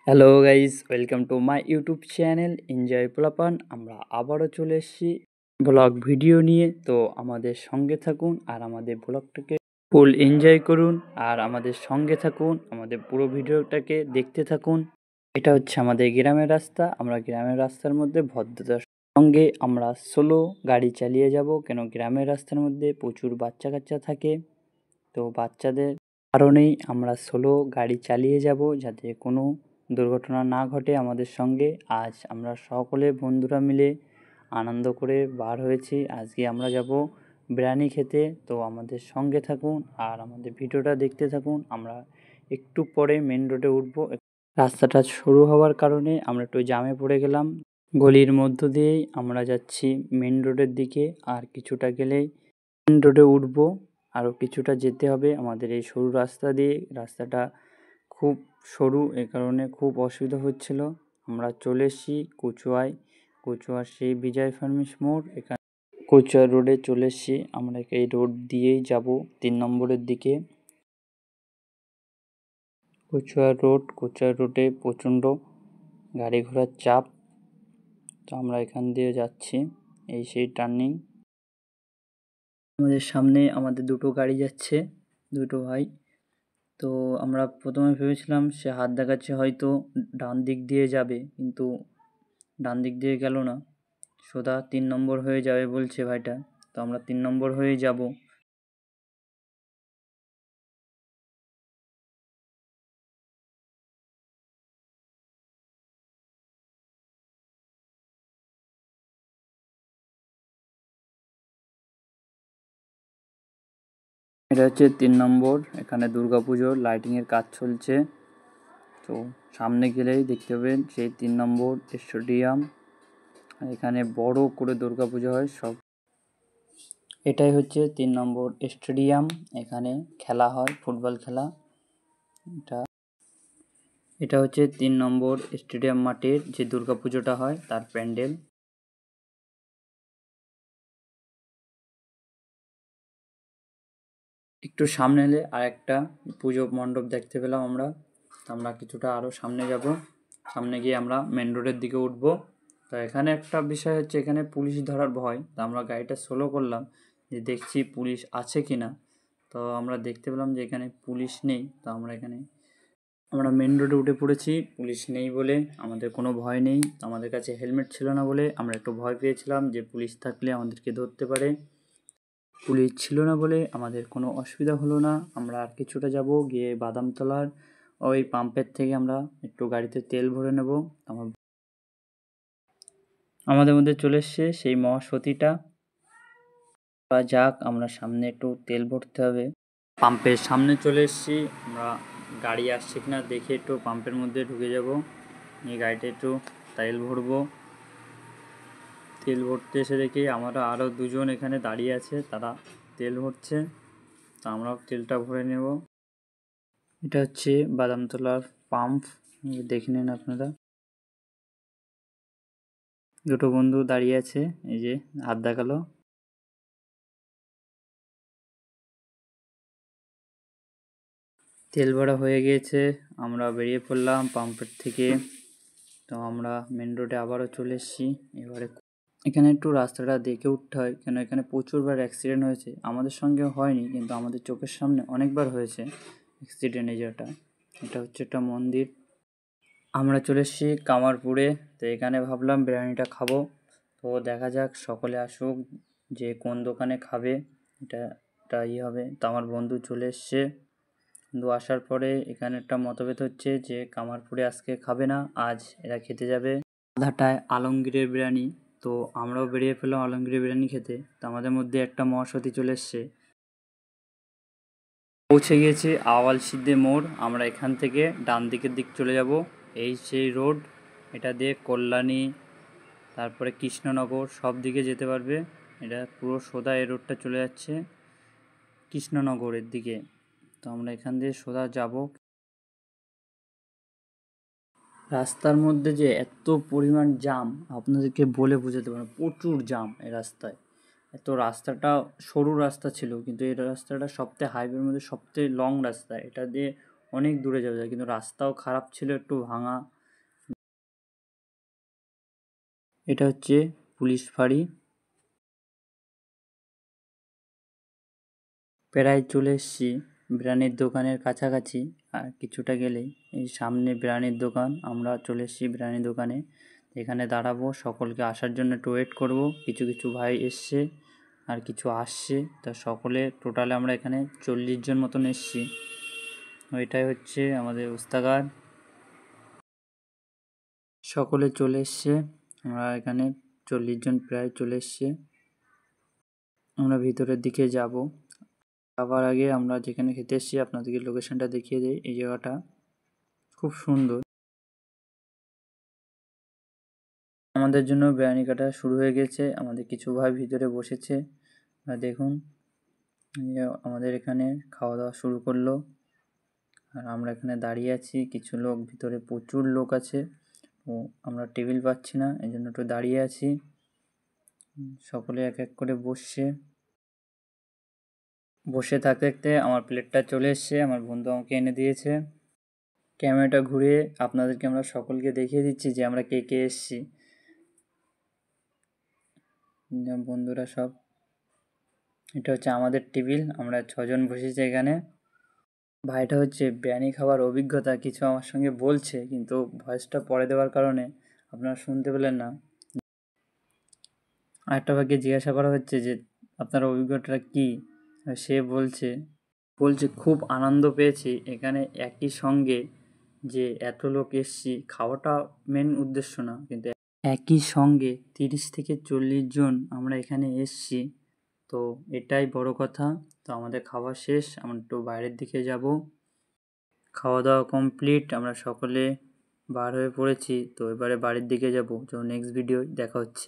Hello guys, welcome to my YouTube channel enjoy পোলাপান। আমরা আবারও চলে এসেছি ব্লগ ভিডিও নিয়ে। তো আমাদের সঙ্গে থাকুন আর আমাদের ব্লগটাকে ফুল এনজয় করুন আর আমাদের সঙ্গে থাকুন, আমাদের পুরো ভিডিওটাকে দেখতে থাকুন। এটা হচ্ছে আমাদের গ্রামের রাস্তা। আমরা গ্রামের রাস্তার মধ্যে ভদ্রতার সঙ্গে আমরা সোলো গাড়ি চালিয়ে যাব, কেন গ্রামের রাস্তার মধ্যে প্রচুর বাচ্চা কাচ্চা থাকে। তো বাচ্চাদের কারণেই আমরা সোলো গাড়ি চালিয়ে যাব, যাতে কোনো দুর্ঘটনা না ঘটে আমাদের সঙ্গে। আজ আমরা সকলে বন্ধুরা মিলে আনন্দ করে বার হয়েছি। আজকে আমরা যাব বিরিয়ানি খেতে। তো আমাদের সঙ্গে থাকুন আর আমাদের ভিডিওটা দেখতে থাকুন। আমরা একটু পরে মেন রোডে উঠবো। রাস্তাটা শুরু হওয়ার কারণে আমরা একটু জ্যামে পড়ে গেলাম। গলির মধ্য দিয়েই আমরা যাচ্ছি মেন রোডের দিকে। আর কিছুটা গেলেই মেন রোডে উঠবো। আরও কিছুটা যেতে হবে আমাদের এই সরু রাস্তা দিয়ে। রাস্তাটা খুব সরু, এ কারণে খুব অসুবিধা হচ্ছিল। আমরা চলে এসেছি কচুয়ার সেই বিজয় ফার্নিস মোড়। এখানে কচুয়া রোডে চলে এসেছি। আমরা এই রোড দিয়েই যাব 3 নম্বরের দিকে। কচুয়া রোডে প্রচণ্ড গাড়ি ঘোড়ার চাপ। তো আমরা এখান দিয়ে যাচ্ছি, এই সেই টার্নিং। আমাদের সামনে আমাদের দুটো গাড়ি যাচ্ছে, দুটো ভাই। তো আমরা প্রথমে ভেবেছিলাম সে হাত দেখাচ্ছে হয়তো ডান দিক দিয়ে যাবে, কিন্তু ডান দিক দিয়ে গেল না, সোজা 3 নম্বর হয়ে যাবে বলছে ভাইটা। তো আমরা 3 নম্বর হয়ে যাব। এটা হচ্ছে 3 নম্বর। এখানে দুর্গাপুজোর লাইটিংয়ের কাজ চলছে। তো সামনে গেলেই দেখতে পাবেন সেই 3 নম্বর স্টেডিয়াম। এখানে বড় করে দুর্গাপুজো হয় সব। এটাই হচ্ছে 3 নম্বর স্টেডিয়াম। এখানে খেলা হয়, ফুটবল খেলা। এটা হচ্ছে 3 নম্বর স্টেডিয়াম মাঠের যে দুর্গাপুজোটা হয় তার প্যান্ডেল। একটু সামনে এলে আরেকটা পুজো মণ্ডপ দেখতে পেলাম আমরা। তো আমরা কিছুটা আরও সামনে যাব। সামনে গিয়ে আমরা মেন রোডের দিকে উঠব। তো এখানে একটা বিষয় হচ্ছে, এখানে পুলিশ ধরার ভয়। তো আমরা গাড়িটা স্লো করলাম যে দেখছি পুলিশ আছে কি না। তো আমরা দেখতে পেলাম যে এখানে পুলিশ নেই। তো আমরা মেন রোডে উঠে পড়েছি। পুলিশ নেই বলে আমাদের কোনো ভয় নেই। আমাদের কাছে হেলমেট ছিল না বলে আমরা একটু ভয় পেয়েছিলাম যে পুলিশ থাকলে আমাদেরকে ধরতে পারে। পুলিশ ছিল না বলে আমাদের কোনো অসুবিধা হলো না। আমরা আর কিছুটা যাব, গিয়ে বাদামতলার ওই পাম্পের থেকে আমরা একটু গাড়িতে তেল ভরে নেব। আমাদের মধ্যে চলে এসছে সেই মহাসতীটা। যাক, আমরা সামনে একটু তেল ভরতে হবে। পাম্পের সামনে চলে এসেছি। আমরা গাড়ি আসছে কিনা দেখে একটু পাম্পের মধ্যে ঢুকে যাব। নিয়ে গাড়িটা একটু তেল ভরবো। তেল ভরতে এসে দেখি আমরা আরও দুজন এখানে দাঁড়িয়ে আছে, তারা তেল ভরছে। তো আমরাও তেলটা ভরে নেব। এটা হচ্ছে বাদামতলার পাম্প, দেখে নিন আপনারা। দুটো বন্ধু দাঁড়িয়ে আছে, এই যে হাত দেখালো। তেল ভরা হয়ে গিয়েছে, আমরা বেরিয়ে পড়লাম পাম্পের থেকে। তো আমরা মেন রোডে আবারও চলে এসেছি। এবারে এখানে একটু রাস্তাটা দেখে উঠতে হয়, কেন এখানে প্রচুরবার অ্যাক্সিডেন্ট হয়েছে। আমাদের সঙ্গে হয়নি, কিন্তু আমাদের চোখের সামনে অনেকবার হয়েছে অ্যাক্সিডেন্ট। এই জায়গাটা, এটা হচ্ছে একটা মন্দির। আমরা চলে এসেছি কামারপুরে। তো এখানে ভাবলাম বিরিয়ানিটা খাবো। তো দেখা যাক, সকলে আসুক যে কোন দোকানে খাবে, এটা হবে। তো আমার বন্ধু চলে এসছে। বন্ধু আসার পরে এখানে একটা মতভেদ হচ্ছে যে কামারপুরে আজকে খাবে না, আজ এরা খেতে যাবে আধাটায় আলমগীরের বিরিয়ানি। তো আমরাও বেরিয়ে ফেললাম আলমগীরের বিরিয়ানি খেতে। তো আমাদের মধ্যে একটা মহাসতী চলে এসছে। পৌঁছে গিয়েছি আওয়াল সিদ্ধে মোড়। আমরা এখান থেকে ডান দিকের দিক চলে যাব। এই সেই রোড, এটা দিয়ে কল্যাণী, তারপরে কৃষ্ণনগর সব দিকে যেতে পারবে। এটা পুরো সোজা এই রোডটা চলে যাচ্ছে কৃষ্ণনগরের দিকে। তো আমরা এখান দিয়ে সোজা যাব। রাস্তার মধ্যে যে এত পরিমাণ জ্যাম আপনাদেরকে বলে বোঝাতে পারবো না। প্রচুর জ্যাম এই রাস্তায়। এত রাস্তাটা সরু রাস্তা ছিল, কিন্তু এই রাস্তাটা সবথেকে হাইওয়ের মধ্যে সবথেকে লং রাস্তা। এটা দিয়ে অনেক দূরে যাওয়া যায়, কিন্তু রাস্তাও খারাপ ছিল, একটু ভাঙা। এটা হচ্ছে পুলিশ ফাঁড়ি। প্রায় চলে এসেছি বিরিয়ানির দোকানের কাছাকাছি, আর কিছুটা গেলেই এই সামনে বিরিয়ানির দোকান। আমরা চলে এসেছি বিরিয়ানির দোকানে, এখানে দাঁড়াবো, সকলকে আসার জন্য একটু ওয়েট করবো। কিছু কিছু ভাই এসছে আর কিছু আসছে, তা সকলে টোটালে আমরা এখানে 40 জন মতন এসছি। ওইটাই হচ্ছে আমাদের উস্তাকার। সকলে চলে এসছে, আমরা এখানে 40 জন প্রায় চলে এসছে। আমরা ভিতরের দিকে যাব। যাওয়ার আগে আমরা যেখানে খেতে এসেছি আপনাদেরকে লোকেশনটা দেখিয়ে দিই। এই জায়গাটা খুব সুন্দর। আমাদের জন্য বিরিয়ানি কাটা শুরু হয়ে গেছে, আমাদের কিছু ভাই ভিতরে বসেছে। দেখুন আমাদের এখানে খাওয়া দাওয়া শুরু করলো, আর আমরা এখানে দাঁড়িয়ে আছি। কিছু লোক ভিতরে, প্রচুর লোক আছে, ও আমরা টেবিল পাচ্ছি না, এই জন্য একটু দাঁড়িয়ে আছি। সকলে এক এক করে বসে থাকতে থাকতে আমার প্লেটটা চলে এসছে, আমার বন্ধু আমাকে এনে দিয়েছে। ক্যামেরাটা ঘুরিয়ে আপনাদেরকে আমরা সকলকে দেখিয়ে দিচ্ছি যে আমরা কে কে এসছি। বন্ধুরা সব, এটা হচ্ছে আমাদের টেবিল, আমরা 6 জন বসেছি এখানে। ভাইটা হচ্ছে বিরিয়ানি খাবার অভিজ্ঞতা কিছু আমার সঙ্গে বলছে, কিন্তু ভয়েসটা পরে দেওয়ার কারণে আপনারা শুনতে পেলেন না। আরেকটা ভাইকে জিজ্ঞাসা করা হচ্ছে যে আপনার অভিজ্ঞতাটা কী, সে বলছে খুব আনন্দ পেয়েছি এখানে। একই সঙ্গে যে এত লোক এসছি, খাওয়াটা মেন উদ্দেশ্য না, কিন্তু একই সঙ্গে 30 থেকে 40 জন আমরা এখানে এসছি, তো এটাই বড় কথা। তো আমাদের খাওয়া শেষ, আমরা একটু বাইরের দিকে যাব। খাওয়া দাওয়া কমপ্লিট, আমরা সকলে বার হয়ে পড়েছি। তো এবারে বাড়ির দিকে যাব। তো নেক্সট ভিডিও দেখা হচ্ছে।